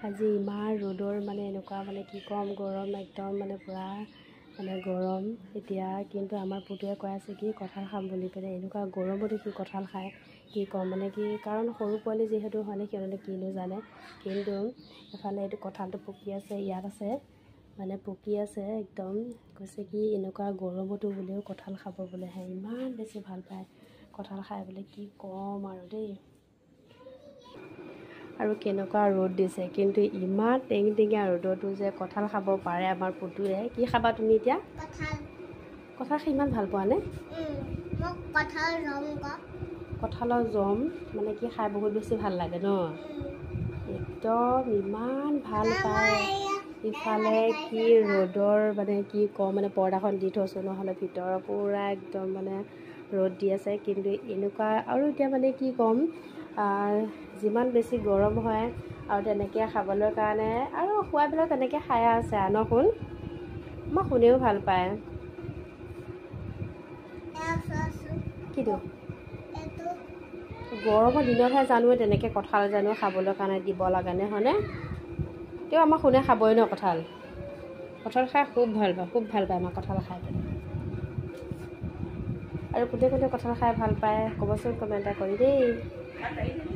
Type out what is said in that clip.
আজি ইমান ৰ'দৰ মানে এনেকুৱা মানে কি ক'ম গৰম একদম মানে পূৰা মানে গৰম এতিয়া কিন্তু আমাৰ পুতুৱে কৈ আছে কি কঁঠাল খাম বুলি পেলাই এনেকুৱা গৰমতো কি কঁঠাল খায় কি ক'ম মানে কি কাৰণ সৰু পোৱালি যিহেতু হয়নে সিহঁতে কিনো জানে কিন্তু এফালে এইটো কঁঠালটো পকি আছে ইয়াত আছে মানে পকি আছে একদম কৈছে কি এনেকুৱা গৰমতো বোলেও কঁঠাল খাব বোলেহে ইমান বেছি ভাল পায় কঁঠাল খাই বোলে কি ক'ম আৰু দেই আৰু কেনেকুৱা ৰ'দ দিছে কিন্তু ইমান টেংটেঙীয়া ৰ'দতো যে কঁঠাল খাব পাৰে আমাৰ পুতুৱে কি খাবা তুমি এতিয়া কঁঠাল খাই ইমান ভাল পোৱা নে কঁঠালৰ জম মানে কি খাই বহুত বেছি ভাল লাগে ন একদম ইমান ভাল পায় ইফালে কি ৰ'দৰ মানে কি কওঁ মানে পৰ্দাখন দি থৈছোঁ নহ'লে ভিতৰৰ পূৰা একদম মানে ৰ'দ দি আছে কিন্তু এনেকুৱা আৰু এতিয়া মানে কি ক'ম যিমান বেছি গৰম হয় আৰু তেনেকৈ খাবলৈ কাৰণে আৰু খোৱাবিলাক তেনেকৈ খাই আছে ন শুন মই শুনেও ভাল পায় কিটো গৰমৰ দিনতহে জানো তেনেকৈ কঁঠাল জানো খাবলৈ কাৰণে দিব লাগেনে হয়নে তেও আমাৰ শুনে খাবই ন কঁঠাল খাই খুব ভাল পায় আমাৰ কঁঠাল খাই আৰু কোনে কোনে কঁঠাল খাই ভাল পায় ক'বচোন কমেণ্ট এটা কৰি দেই